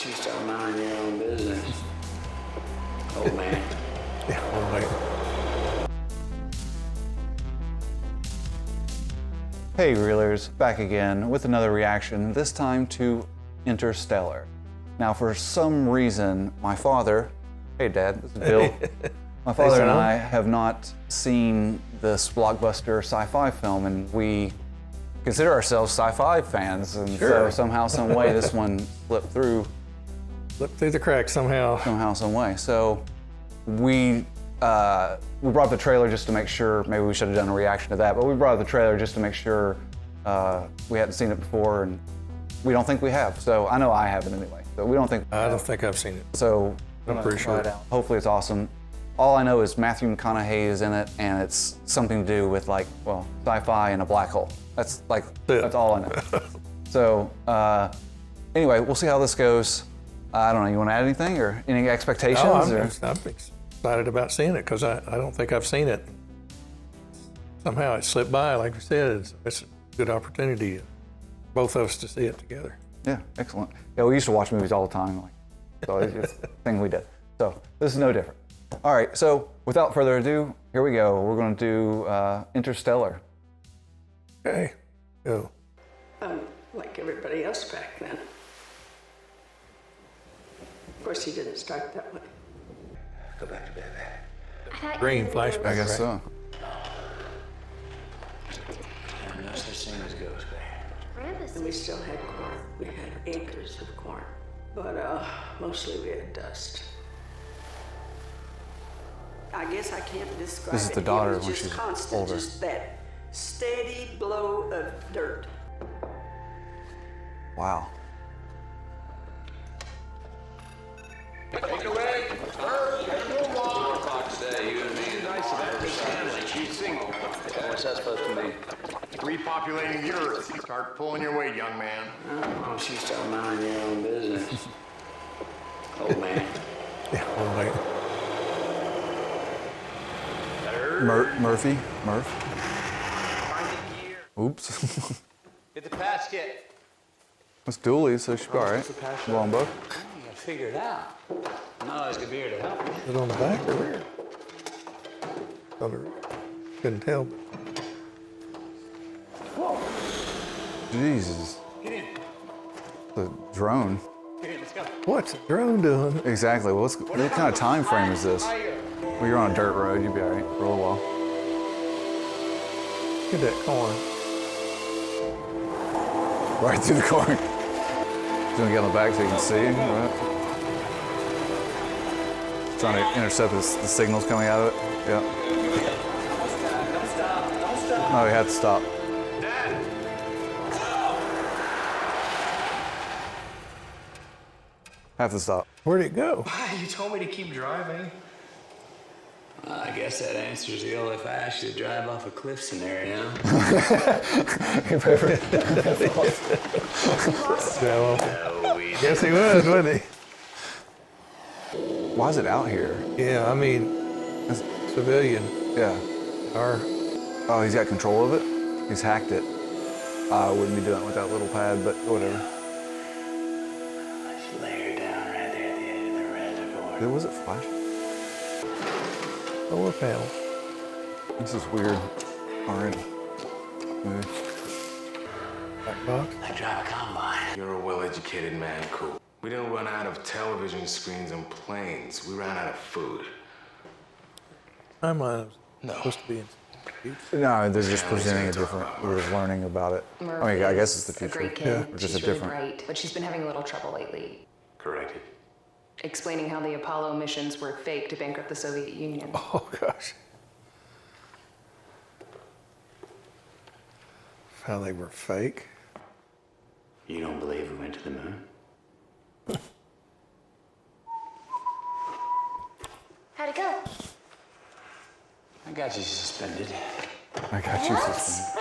you start minding your own business, old man. Yeah, old man. Hey Reelers, back again with another reaction, this time to Interstellar. Now for some reason, my father, hey Dad, this is Bill. My father and I have not seen this blockbuster sci-fi film, and we consider ourselves sci-fi fans, and so somehow, some way, this one slipped through. Slipped through the cracks somehow. Somehow, some way. So we brought the trailer just to make sure. Maybe we should have done a reaction to that, but we brought the trailer just to make sure we hadn't seen it before, and we don't think we have. So I know I haven't anyway. So we don't think. I don't think I've seen it. So I'm pretty sure. Hopefully it's awesome. All I know is Matthew McConaughey is in it, and it's something to do with sci-fi and a black hole. That's that's all I know. So anyway, we'll see how this goes. I don't know. You want to add anything or any expectations? I'm excited about seeing it because I don't think I've seen it. Somehow it slipped by, like we said. It's a good opportunity for both of us to see it together. Yeah, excellent. Yeah, we used to watch movies all the time. So it's a thing we did. So this is no different. All right, so without further ado, here we go. We're going to do Interstellar. Okay, go. Like everybody else back then. Of course, he didn't start that way. Go back to bed. Green flashback. I guess right? so. No such thing as ghosts, babe. And we still had corn. We had acres of corn. But mostly we had dust. I guess I can't describe This is it. the daughter It was when just she's constant, older. just that steady blow of dirt. Wow. Take away. Today, you and me is nice of that family. You single. What's that supposed to mean? Repopulating the earth. Start pulling your weight, young man. Oh, you start minding your own business, old man. Yeah, old man. Murphy? Murph? Find the gear. Oops. Get the patch kit. It's Dooley, so she should be all right. Longbow. You gotta figure it out. No, it's gonna be here to help you. Is it on the back or where? Couldn't tell. Jesus. Get in. The drone. Get in, let's go. What's the drone doing? Exactly. What kind of time frame is this? Well, you're on a dirt road. You'll be all right for a little while. Look at that corn. Right through the corn. He's gonna get on the back so you can see. Right. Trying to intercept the signals coming out of it. Yeah. Don't stop. Don't stop. No, he had to stop. Dad. Have to stop. Where'd it go? You told me to keep driving. I guess that answers the old if I asked you to drive off a cliff scenario. No, yes, he was, wasn't Why is it out here? he? Yeah, I mean, civilian. Yeah. Or He's got control of it. He's hacked it. I wouldn't be doing it with that little pad, but whatever. Let's lay her down right there at the edge of the reservoir. Was it flash? solar panel. This is weird already. Maybe. Black box. I drive a combine. You're a well-educated man, cool. We didn't run out of television screens and planes. We ran out of food. Timeline was No. supposed to be in. No, they're just presenting a different. We're just learning about it. I mean, I guess it's the a future. great kid. Yeah. Or just She's a really different. bright, but she's been having a little trouble lately. Corrected. Explaining how the Apollo missions were fake to bankrupt the Soviet Union. Oh gosh. How they were fake. You don't believe we went to the moon? How'd it go? I got you suspended. I got you suspended.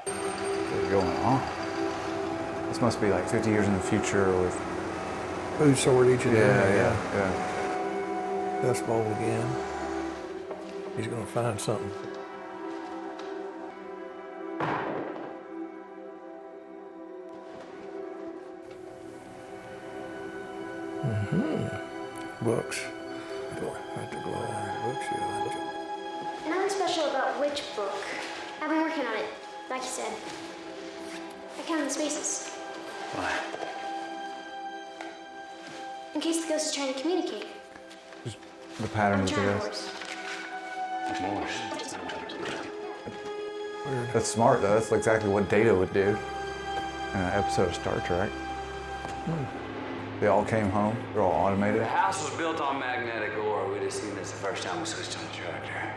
What's going on? This must be like 50 years in the future with. Food shortage and Yeah. Dust Bowl again. He's gonna find something. Books. Books, yeah. Nothing special about which book. I've been working on it, like you said. I counted the spaces. Why? In case the ghost is trying to communicate. The patterns of trying, of this. course. Morse. That's smart though. That's exactly what Data would do in an episode of Star Trek. They all came home. They're all automated. The house was built on magnetic ore. We'd have seen this the first time we switched on the tractor.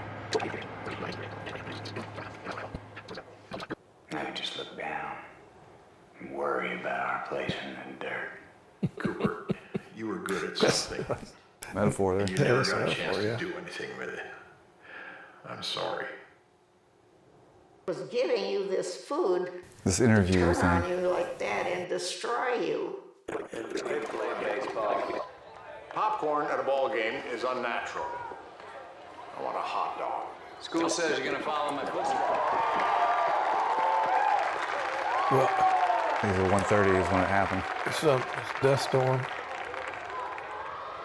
Now we just look down and worry about our place in the dirt. Cooper, you were good at something. Metaphor there. You never that's got a metaphor, chance yeah. to do anything with it. I'm sorry. Was giving you this food, This interview turn on thing. you like that and destroy you. Popcorn at a ball game is unnatural. I want a hot dog. School says you're gonna follow my pussy. Well, I think it was 1:30 is when it happened. it's a dust storm.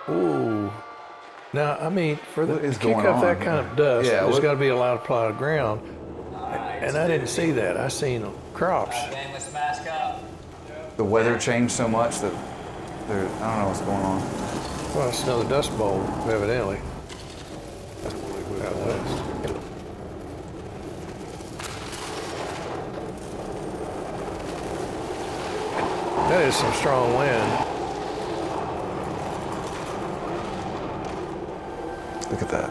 Ooh. Now, I mean, for the What is to kick going up on that here? kind of dust, Yeah, there's what- got to be a lot of plowed ground. And I didn't see that. I seen crops. Gang, let's mask up. The weather changed so much that I don't know what's going on. Well, it's another dust bowl, evidently. Out west. That is some strong wind. Look at that.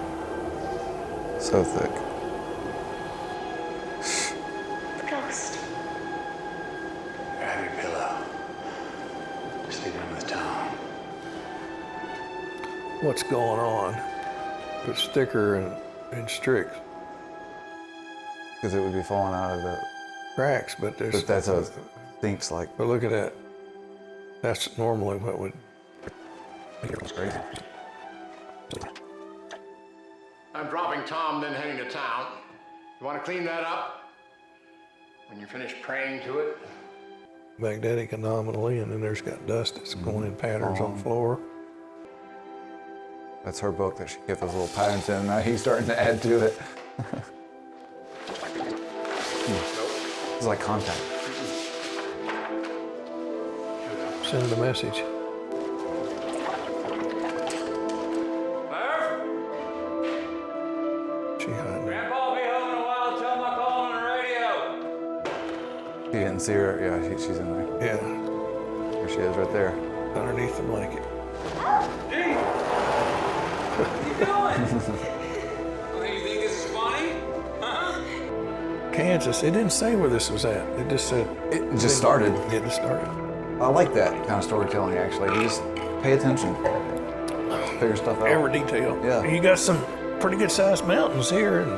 So thick. The ghost. Grab your pillow. Sleeping with Tom. What's going on? The sticker and Strix Because it would be falling out of the. cracks, but there's. But that's how it thinks like. But look at that. That's normally what would. It's crazy. I'm dropping Tom, then heading to town. You want to clean that up? When you're finished praying to it? Magnetic anomaly, and then there's got dust that's going in patterns on the floor. That's her book that she kept those little patterns in. Now he's starting to add to it. It's like contact. Send a message. Murph? She hiding. Grandpa will be home in a while. Tell him I called on the radio. You didn't see her? Yeah, she's in there. Yeah, There she is right there. underneath the blanket. What are you doing? Oh, you think this is funny? Huh? Kansas. It didn't say where this was at. It just said. It just started. Yeah, it started. I like that kind of storytelling, actually. You just pay attention. Figure stuff out. Every detail. Yeah. You got some pretty good sized mountains here, and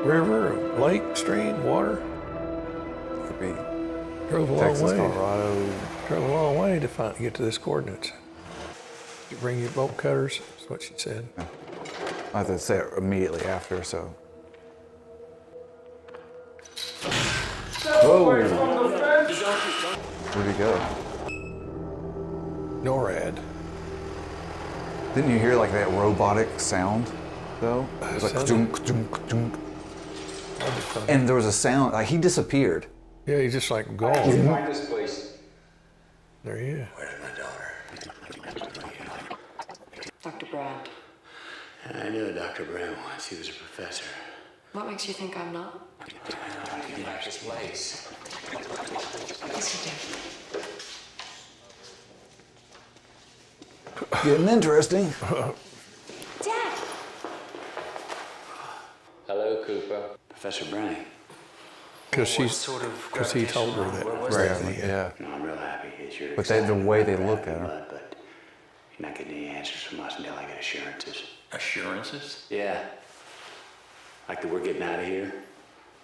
river, lake, stream, water. Could be Drove a long Texas, way. Colorado. Drove a long way to get to this coordinates. You bring your bolt cutters. That's what she said. I have to say it immediately after, so. Whoa! Where'd he go? NORAD. Didn't you hear like that robotic sound, though? It was like Sounded- ka-dunk, ka-dunk, ka-dunk. That'd be fun. And there was a sound, like he disappeared. Yeah, he's just like gone. Find this place. There he is. Where's my daughter? Dr. Brand, I knew a Dr. Brown once. He was a professor. what makes you think I'm not? You like this place. Yes, you do. Getting interesting. Dad! Hello, Cooper. Professor Brown. Because What sort of he told her gravitational- that. what was Right, yeah. No, I'm real happy that you're But the way they excited look about at her. Blood, but you're not getting any answers from us until I get assurances. Assurances? Yeah. Like that we're getting out of here,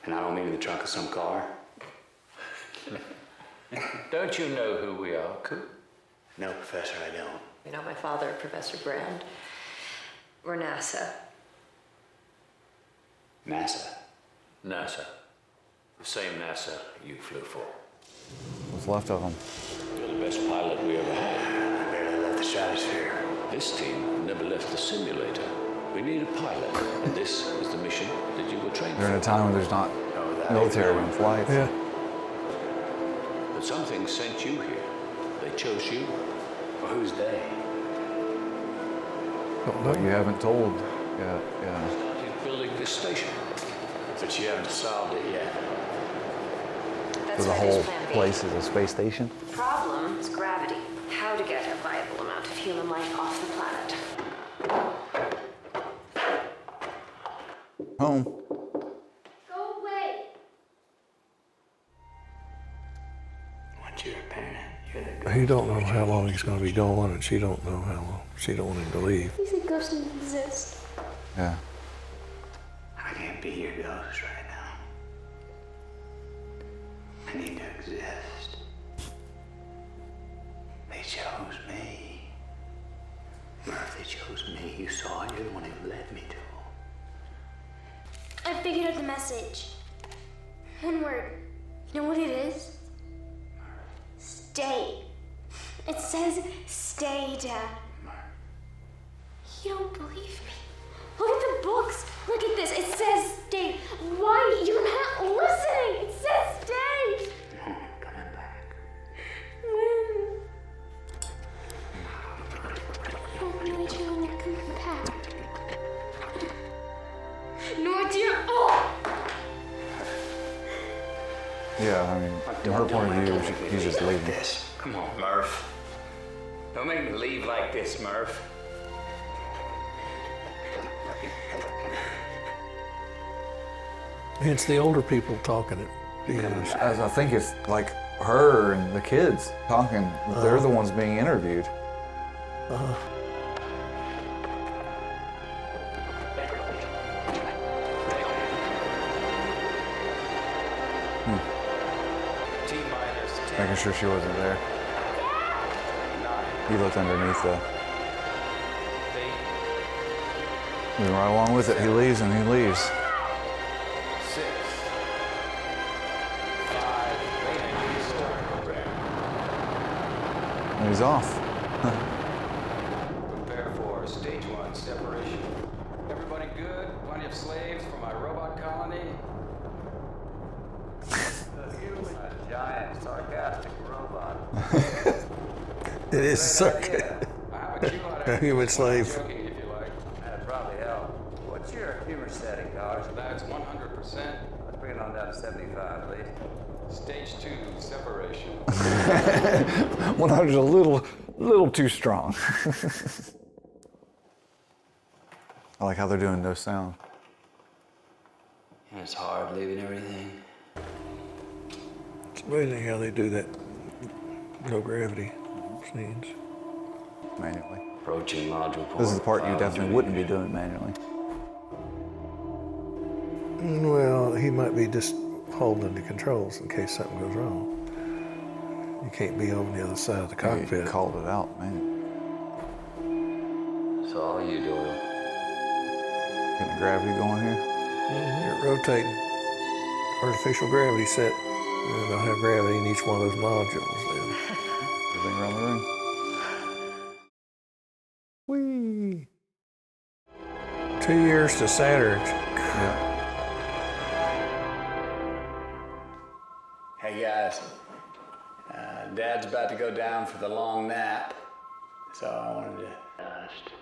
and I don't mean in the trunk of some car. Don't you know who we are, Coop? No, Professor, I don't. You know, my father, Professor Brand, we're NASA. NASA. NASA. The same NASA you flew for. What's left of them? You're the best pilot we ever had. I barely left the stratosphere. this team never left the simulator. We need a pilot, and this is the mission that you were trained They're in a for. time when there's not military in flights. Yeah. But something sent you here. They chose you. Well, who's they? But you haven't told yet. Yeah. Started building this station. But you haven't solved it yet. That's So the why there's whole plan B. place is a space station. The problem is gravity. How to get a viable amount of human life off the planet. Home. Go away. Once you're a parent, you're the He don't know how long he's going to be gone, and she don't know how long. She don't want him to leave. You think ghosts don't exist? Yeah. I can't be your ghost right now. I need to exist. They chose me. Murph, they chose me. You saw it. You're the one who led me to them. I figured out the message. One word. You know what it is? Stay. It says stay, Dad. You don't believe me. Look at the books. Look at this. It says stay. Why? You're not listening. It says stay. No, I'm coming back. When? Oh, really, Joe, I'm not coming back. No idea. Oh! Yeah, I mean, from her point of view, he's just leaving. This. Come on, Murph. Don't make me leave like this, Murph. It's the older people talking it. Yeah. As I think it's like her and the kids talking. They're the ones being interviewed. Making sure she wasn't there. He looked underneath the... Moving right along with it. He leaves and he leaves. 6, 5, start program. And he's off. Prepare for stage 1 separation. Everybody good? Plenty of slaves for my robot colony? A giant, sarcastic robot. It is I have a cue on a human slave. joking if you like. That'd probably help. What's your humor setting, Dodge? That's 100%. Let's bring it on down to 75, please. Stage 2 separation. 100 is a little too strong. I like how they're doing no sound. And it's hard leaving everything. It's amazing how they do that no gravity scenes. Manually. Approaching module 4. This is the part you definitely wouldn't be doing manually. Well, he might be just holding the controls in case something goes wrong. You can't be over the other side of the cockpit. You called it out, man. So all you doing? Getting the gravity going here. You're rotating. Artificial gravity set. And they'll have gravity in each one of those modules then. Everything around the ring. Whee! 2 years to Saturn. Yeah. Hey guys, Dad's about to go down for the long nap, so I wanted to dust.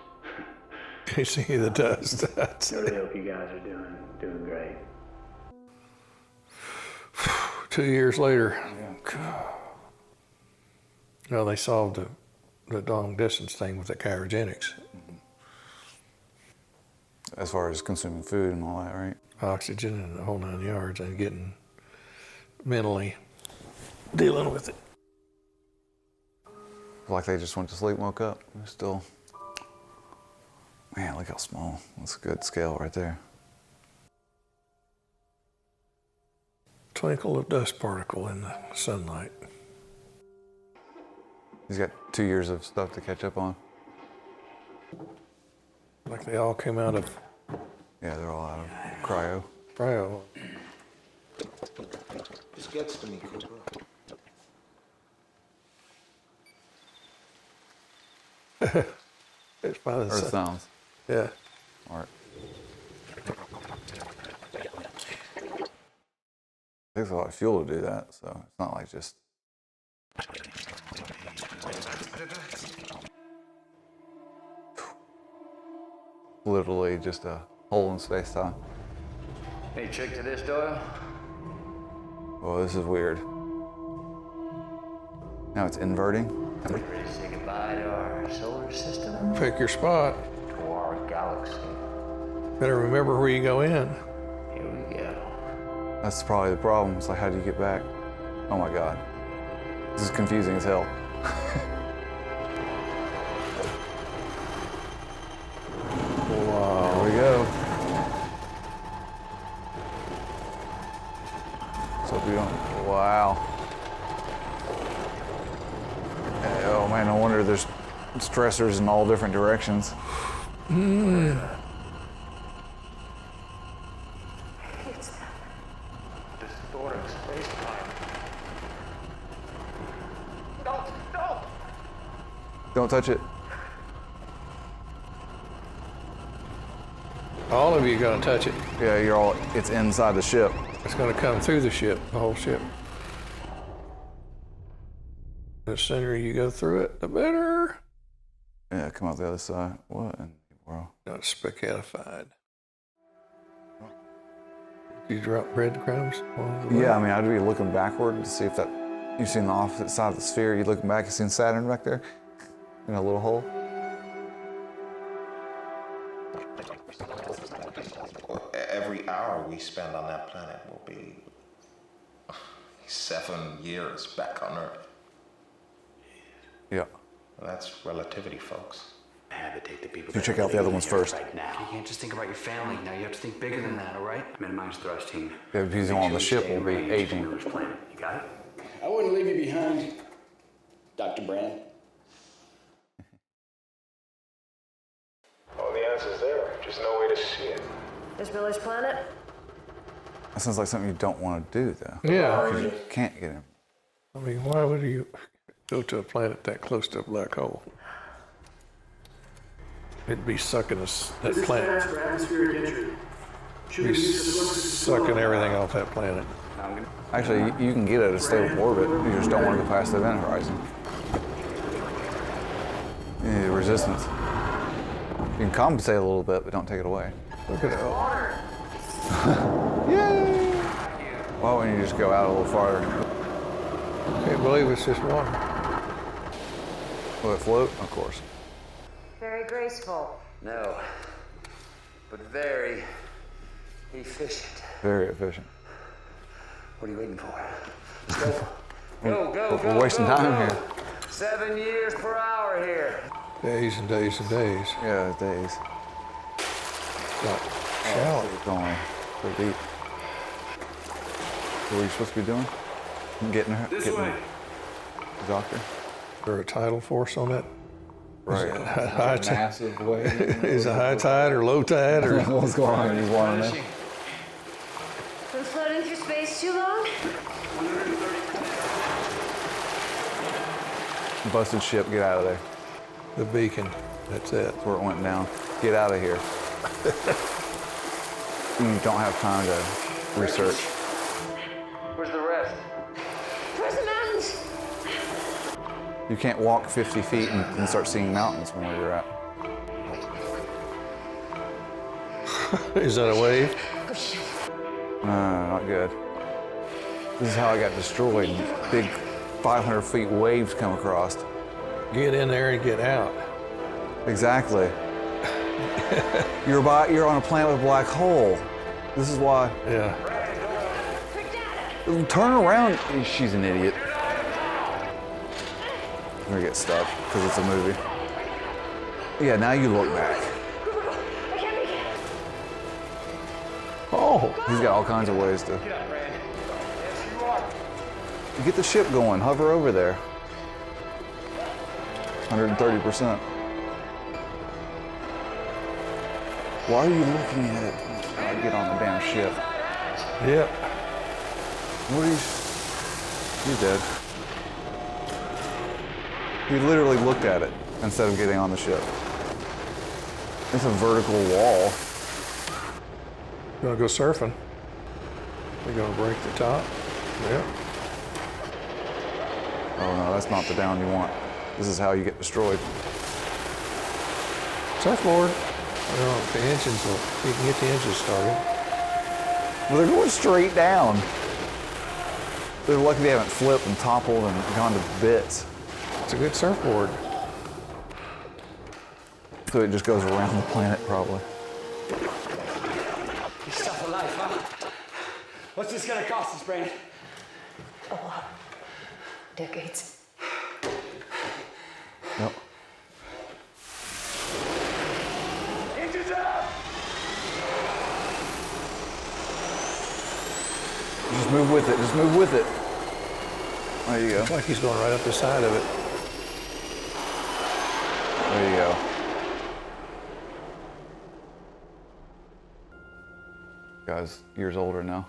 You see the dust. I really hope you guys are doing great. 2 years later. Well, they solved the long distance thing with the cryogenics. As far as consuming food and all that, right? Oxygen and the whole 9 yards, and getting mentally dealing with it. Like they just went to sleep and woke up. They're still... Man, look how small. That's a good scale right there. Twinkle of dust particle in the sunlight. He's got 2 years of stuff to catch up on. Like they all came out of Yeah, they're all out of cryo. cryo. This gets to me, Cooper. It's probably the Earth sun. sounds. Yeah. All right. It takes a lot of fuel to do that, so it's not like just. Literally just a hole in space-time. Any trick to this, Doyle? Oh, this is weird. Now it's inverting. Ready to say goodbye to our solar system? Pick your spot. To our galaxy. Better remember where you go in. Here we go. That's probably the problem. It's like, how do you get back? Oh my God. This is confusing as hell. Wow. There we go. So we don't. Wow. Oh man, no wonder there's stressors in all different directions. It's distorting space-time. Don't! Don't touch it. All of you gonna touch it. Yeah, you're all. It's inside the ship. It's gonna come through the ship, the whole ship. The sooner you go through it, the better. Yeah, come out the other side. What in the world? Not spaghettified. You drop breadcrumbs along the way? Yeah, I mean, I'd be looking backward to see if that. You've seen the opposite side of the sphere. You looking back, you seen Saturn back there in a little hole. Every hour we spend on that planet will be 7 years back on Earth. Yeah. Well, that's relativity, folks. I had to take the people. You check out the other ones first. Right now. You can't just think about your family. Now you have to think bigger than that, all right? Minimize thrusting. Yeah, because on the ship will be aging. Planet. You got it? I wouldn't leave you behind, Dr. Brand. Oh, the answer's there. Just no way to see it. This Miller's planet? That sounds like something you don't want to do, though. Yeah. Because you can't get him. I mean, why would you go to a planet that close to a black hole? It'd be sucking us, that planet. For atmospheric entry. Be sucking everything off that planet. Actually, you can get at a stable orbit. You just don't want to go past the event horizon. Yeah, resistance. You can compensate a little bit, but don't take it away. Look at that. Yay! Why wouldn't you just go out a little farther? Can't believe it's just water. Will it float? Of course. Very graceful. No, but very efficient. Very efficient. What are you waiting for? Let's go. Go. We're wasting time here. 7 years per hour here. Days and days and days. Yeah, days. Got shallow. Going so deep. What are you supposed to be doing? Getting her. This getting way. The doctor. Is there a tidal force on that? Right. Is it high tide? Massive wave. Is it high tide or low tide or? What's going on? You want to know? Been floating through space too long? Busted ship. Get out of there. The beacon. That's it. That's where it went down. Get out of here. You don't have time to research. Where's the rest? Where's the mountains? You can't walk 50 feet and start seeing mountains from where you're at. Is that a wave? No, not good. This is how I got destroyed. Big 500 feet waves come across. Get in there and get out. Exactly. You're on a planet with a black hole. This is why. Yeah. Turn around. She's an idiot. I'm gonna get stuck because it's a movie. Yeah, now you look back. Oh, he's got all kinds of ways to. Get the ship going. Hover over there. 130%. Why are you looking at it? I get on the damn ship. Yep. What are you? You're dead. He literally looked at it instead of getting on the ship. It's a vertical wall. You wanna go surfing? We're gonna break the top. Yep. Oh no, that's not the down you want. This is how you get destroyed. Surfboard. Well, the engines will, you can get the engines started. Well, they're going straight down. They're lucky they haven't flipped and toppled and gone to bits. It's a good surfboard. So it just goes around the planet, probably. You're stuff alive, huh? What's this gonna cost us, Brand? A lot. Decades. Yep. Engines up! Just move with it. Just move with it. There you go. Looks like he's going right up the side of it. There you go. Guy's years older now.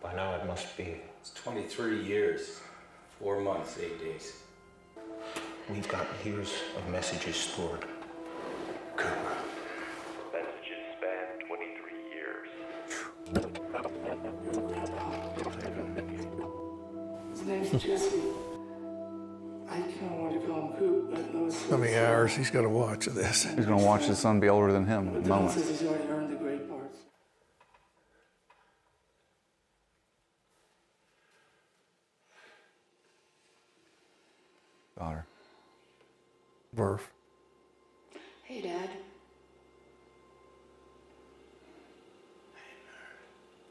By now it must be. It's 23 years, 4 months, 8 days. We've got years of messages stored. Cooper. Messages span 23 years. His name's Jesse. I kind of want to call him Coop, but no, it's... How many hours he's got to watch of this? He's going to watch his son be older than him at the moment. says he's already earned the great parts. Daughter. Verf. Hey, Dad.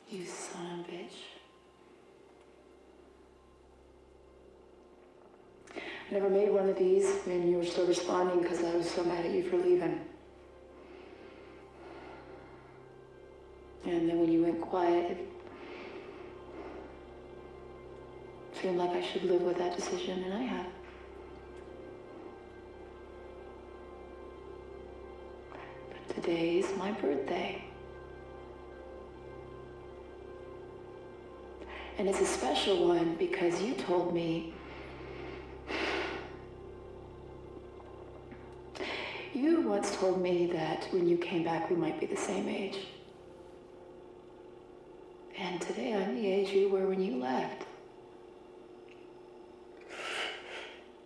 You son of a bitch. I never made one of these when you were still responding because I was so mad at you for leaving. And then when you went quiet, it seemed like I should live with that decision, and I have. But today's my birthday. And it's a special one because you told me you once told me that when you came back we might be the same age. And today I'm the age you were when you left.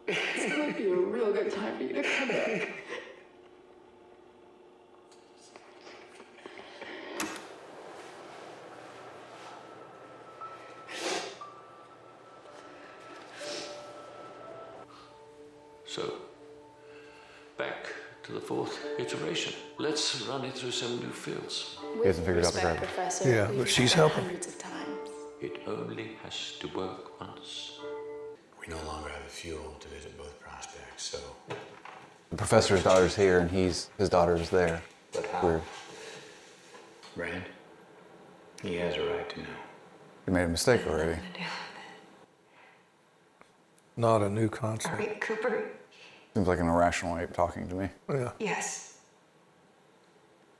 It might be a real good time for you to come back. So, back to the 4th iteration. Let's run it through some new fields. He hasn't figured out the gravity. Professor, Yeah, but she's helping. hundreds of times. It only has to work once. We no longer have the fuel to visit both prospects, so... The professor's daughter's here and his daughter's there. But how? Weird. Brand, he has a right to know. You made a mistake already. Not a new concept. All right, Cooper. Seems like an irrational ape talking to me. Yeah. Yes.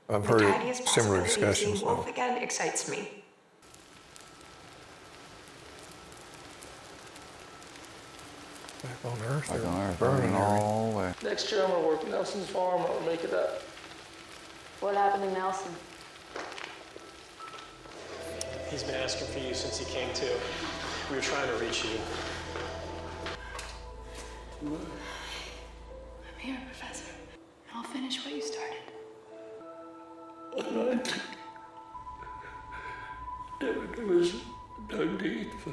I've The heard tiniest similar possibility of discussions. seeing Wolf again excites me. Back on Earth. Back they're on Earth, burning burning all the way. Next year I'm gonna work Nelson's farm. I'll make it up. What happened to Nelson? He's been asking for you since he came to. We were trying to reach you. I'm here, Professor. I'll finish what you started. There was no need for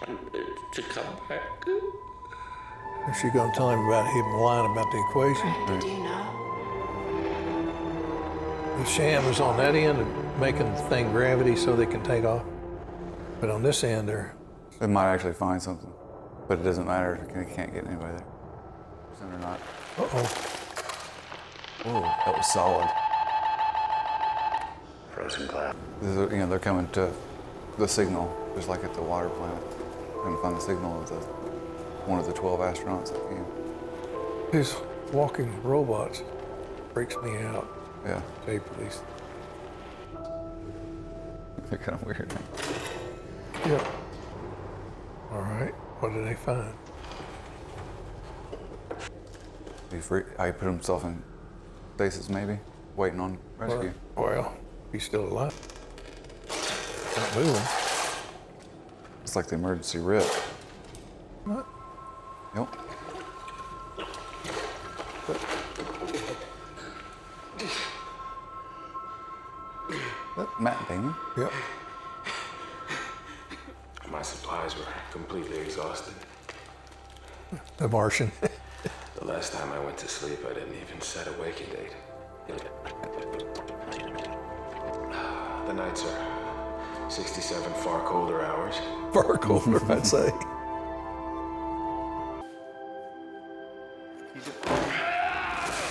him to come back. Is she going to tell him about him lying about the equation? Did you know? The sham is on that end of making the thing gravity so they can take off. But on this end, They might actually find something, but it doesn't matter. They can't get anybody there. Percent or not. uh-oh. Whoa, that was solid. Frozen cloud. They're coming to the signal, just like at the water plant. Trying to find the signal of one of the 12 astronauts that came. These walking robots freaks me out. Yeah. Say police. They're kind of weird. Yep. All right. What did they find? He put himself in stasis, maybe, waiting on rescue. Well, he's still alive. Not moving. It's like the emergency rip. What? Yep. Matt Damon. Yep. My supplies were completely exhausted. The Martian. The last time I went to sleep, I didn't even set a waking date. The nights are 67 far colder hours. Far colder, I'd say.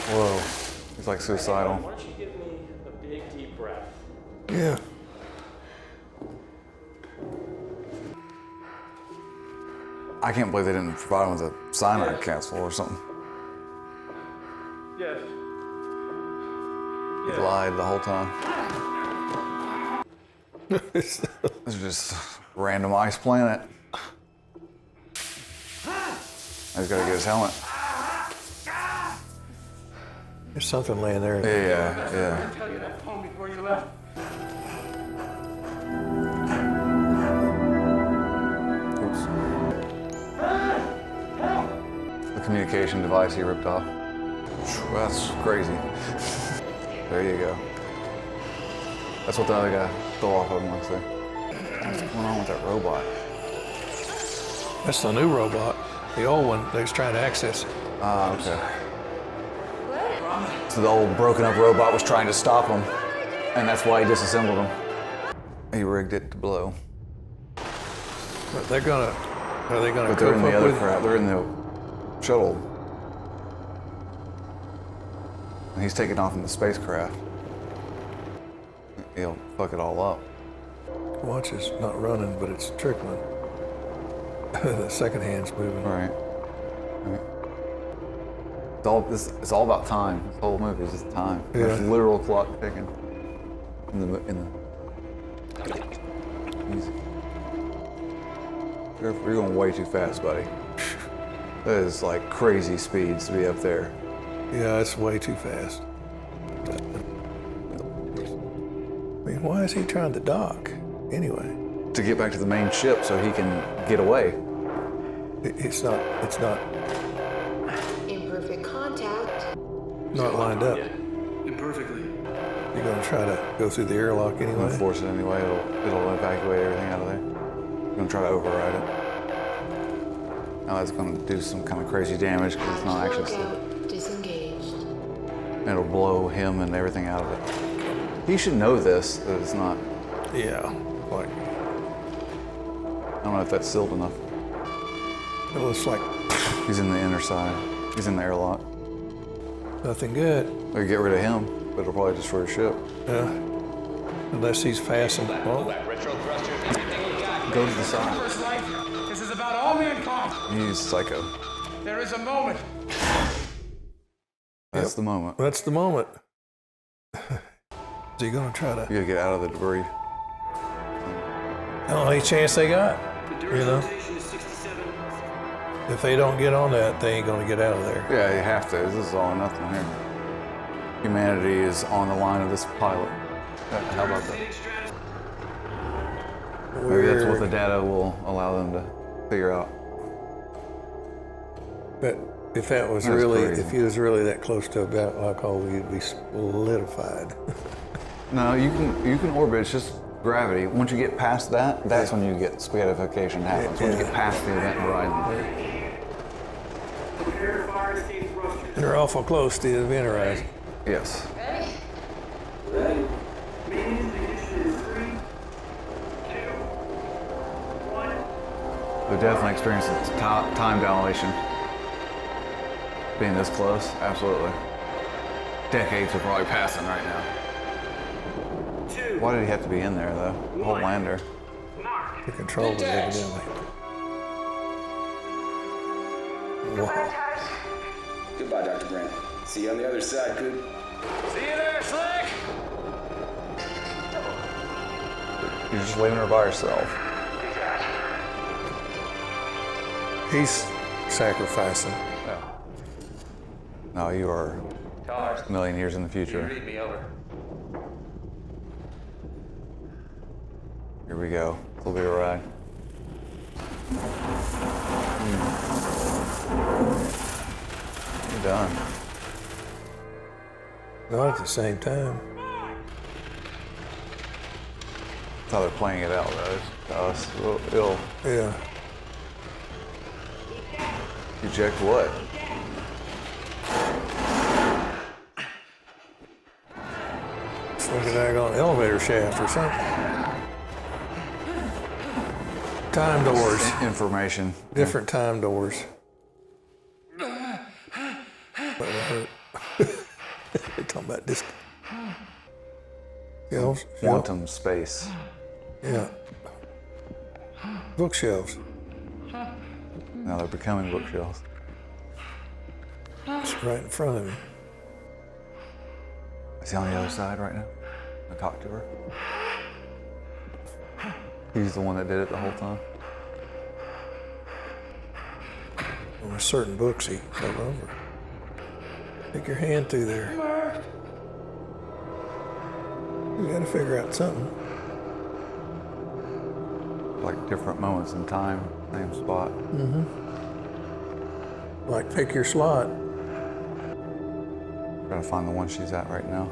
Whoa. He's like suicidal. Why don't you give me a big deep breath? Yeah. I can't believe they didn't provide him with a cyanide capsule or something. Yes. He lied the whole time. This is just random ice planet. He's got to get his helmet. There's something laying there. Yeah. Tell you that poem before you left. The communication device he ripped off. That's crazy. There you go. That's what the other guy stole off of him looks like. What's going on with that robot? That's the new robot. The old one, they was trying to access it. Ah, okay. So the old broken up robot was trying to stop him, and that's why he disassembled him. He rigged it to blow. But are they gonna But they're in cope the up other with crap. They're in the shuttle. And he's taking off in the spacecraft. He'll fuck it all up. Watch is not running, but it's trickling. The second hand's moving. Right. It's all about time. This whole movie is just time. Yeah. There's literal clock ticking. Easy. You're going way too fast, buddy. That is like crazy speeds to be up there. Yeah, it's way too fast. I mean, why is he trying to dock anyway? To get back to the main ship so he can get away. It's not Imperfect contact. not lined up. Imperfectly. You're gonna try to go through the airlock Don't anyway? force it anyway. It'll evacuate everything out of there. I'm gonna try to override it. Now that's gonna do some kind of crazy damage because it's not actually Lockout disengaged. It'll blow him and everything out of it. He should know this, that it's not. Yeah, like, I don't know if that's sealed enough. it looks like He's in the inner side. He's in the airlock. nothing good. They'll get rid of him, but it'll probably destroy the ship. Yeah. Unless he's fastened. Well, Go to the side. First life. This is about all mankind. He's psycho. There is a moment. That's the moment. that's the moment. Is he gonna try to? You gotta get out of the debris. The only chance they got, you know? If they don't get on that, they ain't gonna get out of there. Yeah, you have to. This is all or nothing here. Humanity is on the line of this pilot. How about that? Maybe that's what the data will allow them to figure out. But if that was That's really, crazy. if he was really that close to a black hole, we'd be solidified. No, you can orbit. It's just gravity. Once you get past that, that's when you get spaghettification happens. Once you get past the event horizon. They're awful close to the event horizon. Yes. Ready? Main ignition is 3, 2, 1. They're definitely experiencing time dilation. Being this close, absolutely. Decades are probably passing right now. Why did he have to be in there, though? The whole lander. To control it, evidently. Wow. Goodbye, Dr. Brand. See you on the other side, good. See you there, Slick! You're just leaving her by herself. He's sacrificing. Yeah. No, you are a million years in the Can you future. read me over? Here we go. This will be a ride. You're done. Not at the same time. That's how they're playing it out, though. To us, it'll Yeah. eject what? It's like an elevator shaft or something. Time doors. Information. Different time doors. But it hurt. They're talking about this. Shelves. Quantum space. Yeah. Bookshelves. Now they're becoming bookshelves. It's right in front of me. Is he on the other side right now? I talk to her. He's the one that did it the whole time. Well, there's certain books he fell over. Stick your hand through there. You gotta figure out something. Like different moments in time, same spot. Mm-hmm. Like pick your slot. Gotta find the one she's at right now.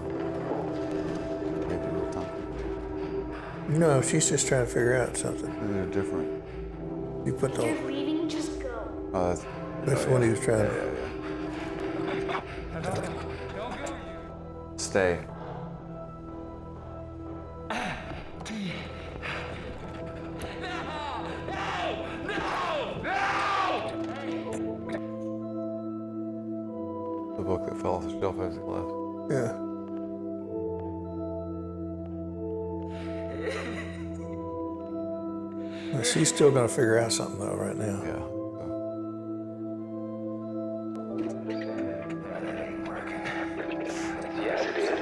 No, she's just trying to figure out something. They're different. You put the. You're leaving, just go. That's what he was trying to. Stay. The book that fell off the shelf as he left. Yeah. Well, she's still gonna figure out something though right now. Yeah. Yes, it is.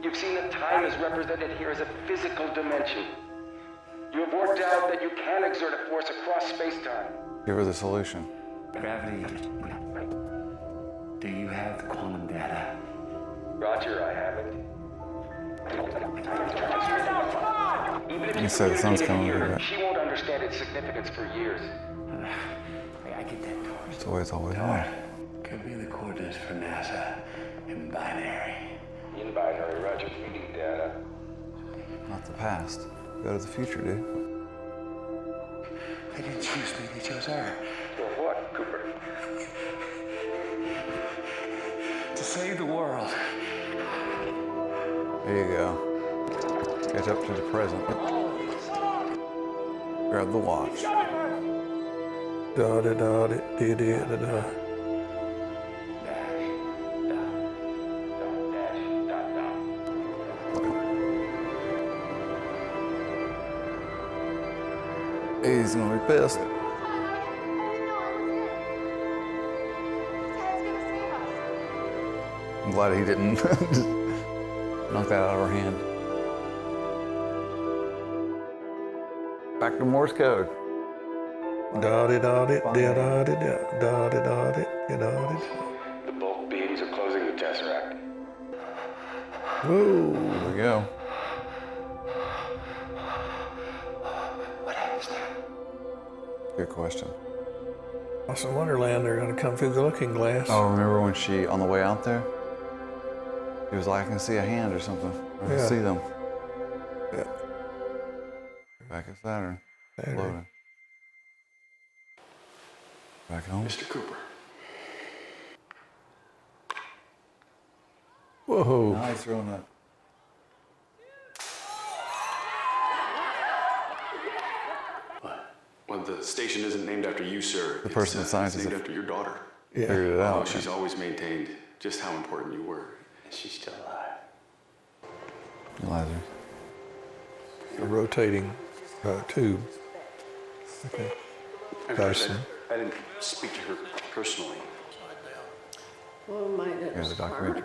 You've seen that time is represented here as a physical dimension. You have worked out that you can exert a force across space-time. Give her the solution. Gravity. Do you have the quantum data? Roger, I have it. Even if You you said the sun's communicate coming here, over, right? she won't understand its significance for years. I get that door. It's the way it's always been. Could be the coordinates for NASA in binary. In binary, Roger, we need data. Not the past. Go to the future, dude. They didn't choose me, they chose her. For what, Cooper? To save the world. There you go. Catch up to the present. Grab the watch. Da da da da da da da. He's gonna be pissed. I'm glad he didn't knock that out of her hand. Back to Morse code. Da da da da da da da da da da da. The bulk beams are closing the tesseract. Whoa. There we go. What happens now? Good question. Alice in Wonderland, they're gonna come through the looking glass. Oh, remember when she, on the way out there, he was like, I can see a hand or something. I can see them. Yeah. Back at Saturn. Saturn. Floating. Back home. Mr. Cooper. Whoa. Now he's throwing that. Well, the station isn't named after you, sir. The person that science it's is named after your daughter. Yeah. Figured it out. She's always maintained just how important you were. And she's still alive. Eliza. A rotating tube. Okay. Dyson. I didn't speak to her personally. Well, my dad Here's was the documentary.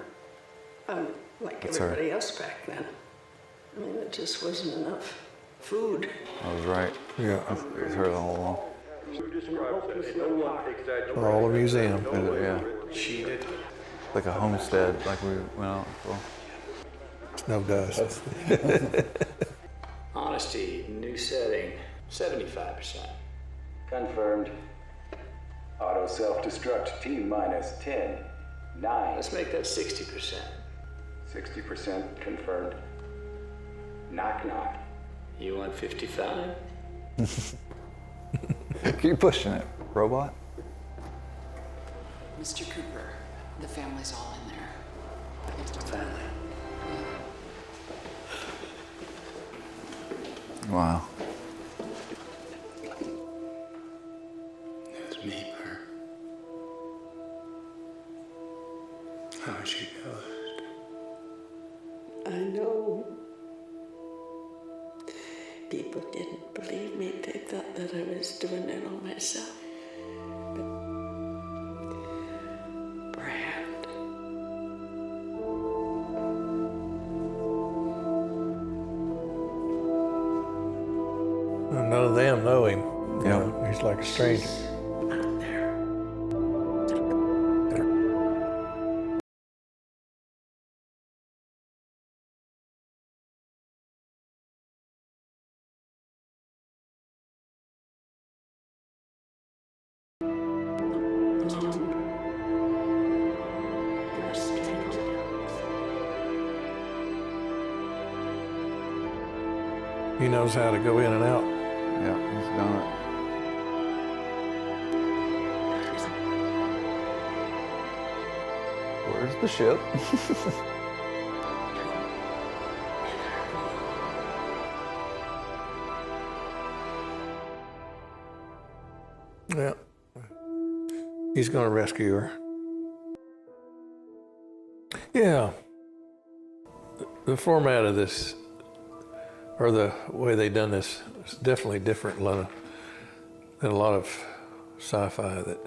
farmer. Like That's her. everybody else back then. I mean, there just wasn't enough food. I was right. Yeah. It's her all along. For all the museum. Yeah. cheated. Like a homestead, like we went out for. Snow dust. Honesty, new setting, 75%. Confirmed. Auto self-destruct T minus 10, 9. Let's make that 60%. 60% confirmed. Knock knock. You want 55? Keep pushing it, robot. Mr. Cooper, the family's all in there. Family. Wow. It's me, Bert. How's she ghost? I know. People didn't believe me. They thought that I was doing it all myself. But Brand. None of them know him. You know, he's like a stranger. Out there. He knows how to go in and out. Yeah, he's done it. Where's the ship? Yeah. He's going to rescue her. Yeah. The format of this, or the way they done this, is definitely different than a lot of sci-fi that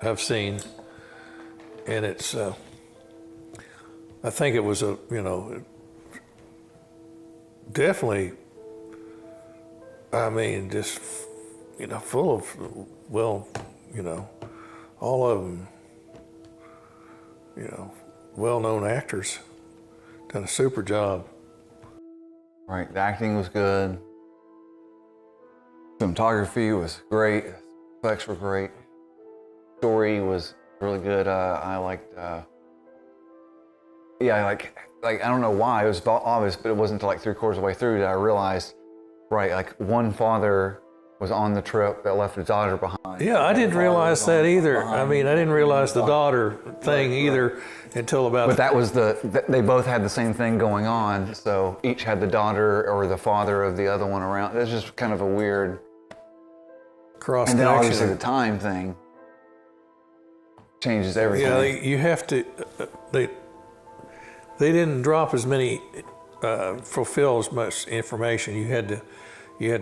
I've seen. And it's, I think it was definitely, I mean, just, full of, all of them, well-known actors. Done a super job. Right, the acting was good. Cinematography was great. Effects were great. Story was really good. I liked. I don't know why it was obvious, but it wasn't until like 3/4 of the way through that I realized, right, like one father was on the trip that left his daughter behind. Yeah, I didn't realize that either. I mean, I didn't realize the daughter thing either until about. But that was they both had the same thing going on, so each had the daughter or the father of the other one around. It's just kind of a weird cross connection. And then obviously connection. the time thing changes everything. Yeah, you have to. They didn't drop as many, fulfill as much information. You had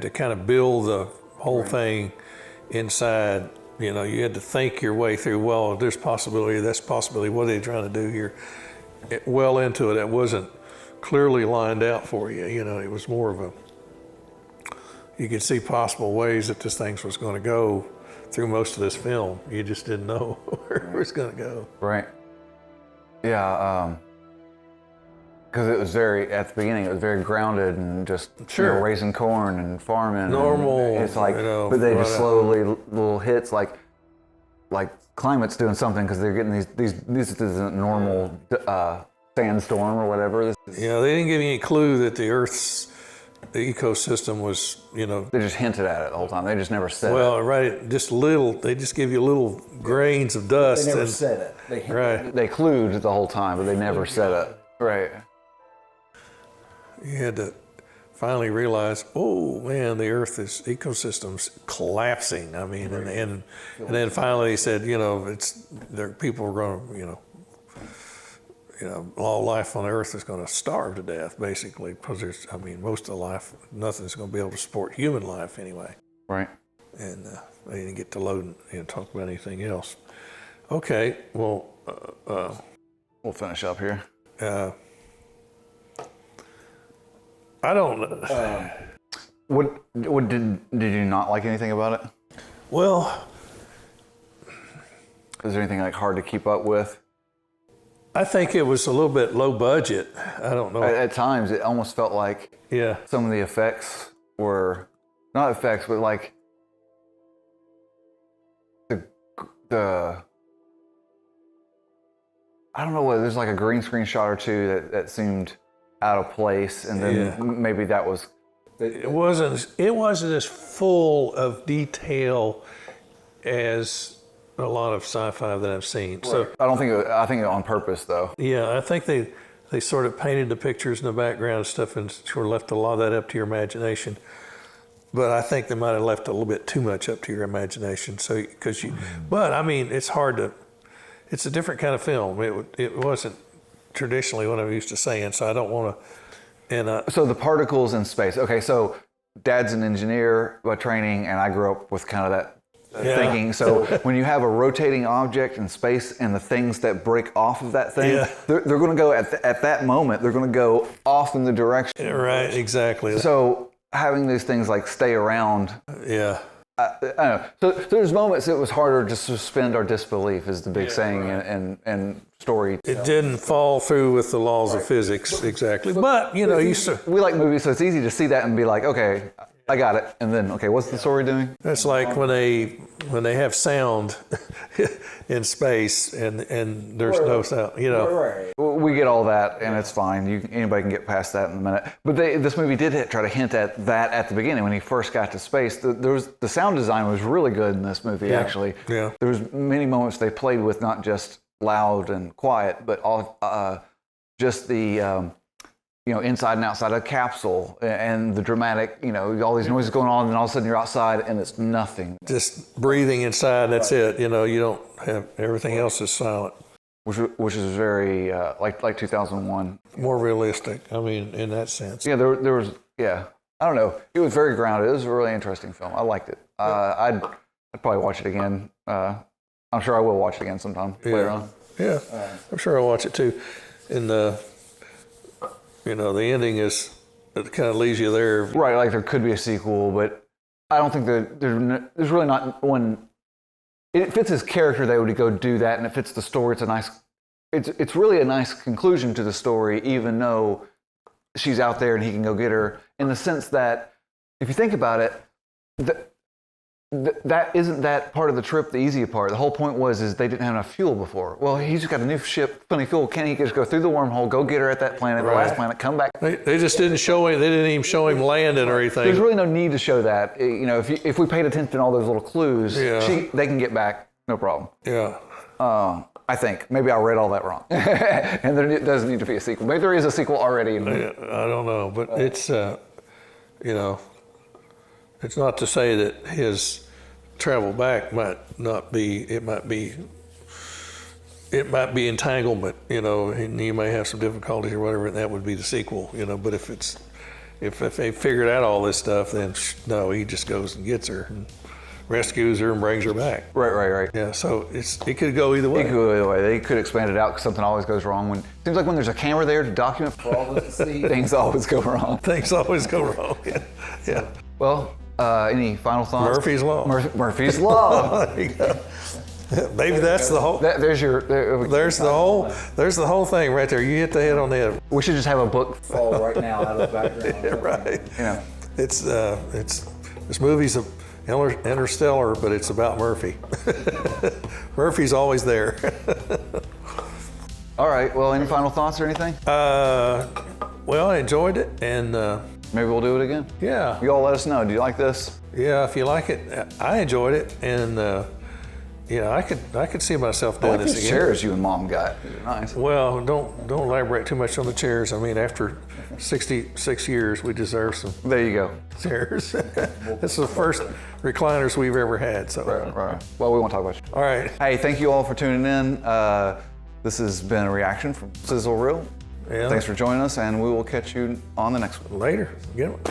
to kind of build the whole thing inside. You had to think your way through. Well, there's possibility. That's possibility. What are they trying to do here? Well into it, it wasn't clearly lined out for you. It was more of a. You could see possible ways that this thing was going to go through most of this film. You just didn't know where it was going to go. Right. Yeah. Because it was at the beginning, it was very grounded and just raising corn and farming. Normal. It's like, but they just slowly little hits like climate's doing something because they're getting these. This isn't normal sandstorm or whatever. They didn't give you any clue that the Earth's ecosystem was, They just hinted at it the whole time. They just never said it. Well, right, just little. They just give you little grains of dust. They never said it. They clued the whole time, but they never said it. Right. You had to finally realize, oh man, the Earth's ecosystem's collapsing. I mean, and then finally he said, people are going to, all life on Earth is going to starve to death, basically, because most of the life, nothing's going to be able to support human life anyway. Right. And they didn't get to load and talk about anything else. Okay, well, we'll finish up here. I don't know. What did you not like anything about it? Well, Is there anything like hard to keep up with? I think it was a little bit low budget. I don't know. At times, it almost felt like some of the effects were not effects, but like the I don't know what. There's like a green screen shot or two that seemed out of place, and then maybe that was. It wasn't as full of detail as a lot of sci-fi that I've seen. Right. So I think it on purpose though. Yeah, I think they sort of painted the pictures in the background and stuff and sort of left a lot of that up to your imagination. But I think they might have left a little bit too much up to your imagination. So but I mean, it's a different kind of film. It wasn't traditionally what I'm used to saying. So I don't want to. So the particles in space. Okay, so Dad's an engineer by training, and I grew up with kind of that. Thinking. So when you have a rotating object in space and the things that break off of that thing, they're going to go at that moment, they're going to go off in the direction. Right, exactly. So having these things like stay around. Yeah. I don't know. So there's moments it was harder to suspend our disbelief is the big saying and story. It didn't fall through with the laws of physics exactly. But, you know, we like movies, so it's easy to see that and be like, okay, I got it. And then, okay, what's the story doing? That's like when they have sound in space and there's no sound, you know. Right. We get all that, and it's fine. Anybody can get past that in a minute. But this movie did try to hint at that at the beginning when he first got to space. The sound design was really good in this movie, actually. Yeah. There was many moments they played with not just loud and quiet, but all just the inside and outside a capsule and the dramatic, all these noises going on, and all of a sudden you're outside and it's nothing. Just breathing inside, that's it. You don't have, everything else is silent. Which is very, like 2001. More realistic, I mean, in that sense. Yeah, there was, I don't know. It was very grounded. It was a really interesting film. I liked it. I'd probably watch it again. I'm sure I will watch it again sometime later on. Yeah, I'm sure I'll watch it too. And the ending it kind of leaves you there. Right, like there could be a sequel, but I don't think that there's really not one. It fits his character that would go do that, and it fits the story. It's really a nice conclusion to the story, even though she's out there and he can go get her. In the sense that, if you think about it, that isn't that part of the trip the easy part. The whole point is they didn't have enough fuel before. Well, he's just got a new ship, plenty of fuel. Can't he just go through the wormhole, go get her at that planet, the last planet, come back? They just didn't show him. They didn't even show him landing or anything. There's really no need to show that. If we paid attention to all those little clues, they can get back, no problem. Yeah. I think maybe I read all that wrong, and there doesn't need to be a sequel. Maybe there is a sequel already. I don't know, but it's it's not to say that his travel back might be entanglement, and you may have some difficulties or whatever, and that would be the sequel, but if they figured out all this stuff, then no, he just goes and gets her and rescues her and brings her back. Right. Yeah, so it could go either way. It could go either way. They could expand it out because something always goes wrong. Seems like when there's a camera there to document for all of us to see, things always go wrong. Things always go wrong. Yeah. Well, any final thoughts? Murphy's Law. Murphy's Law. There you go. Maybe that's the whole. There's the whole thing right there. You hit the head on the head. We should just have a book fall right now out of the background. Right. It's this movie's Interstellar, but it's about Murphy. Murphy's always there. All right. Well, any final thoughts or anything? Well, I enjoyed it, and maybe we'll do it again. Yeah. You all let us know. Do you like this? Yeah, if you like it, I enjoyed it, and I could see myself doing this again. Chairs you and Mom got. They're nice. Well, don't elaborate too much on the chairs. I mean, after 66 years, we deserve some. There you go. Chairs. This is the first recliners we've ever had. So. Right. Well, we won't talk about you. All right. Hey, thank you all for tuning in. This has been a reaction from Sizzle Reel. Yeah. Thanks for joining us, and we will catch you on the next one. Later. Get it.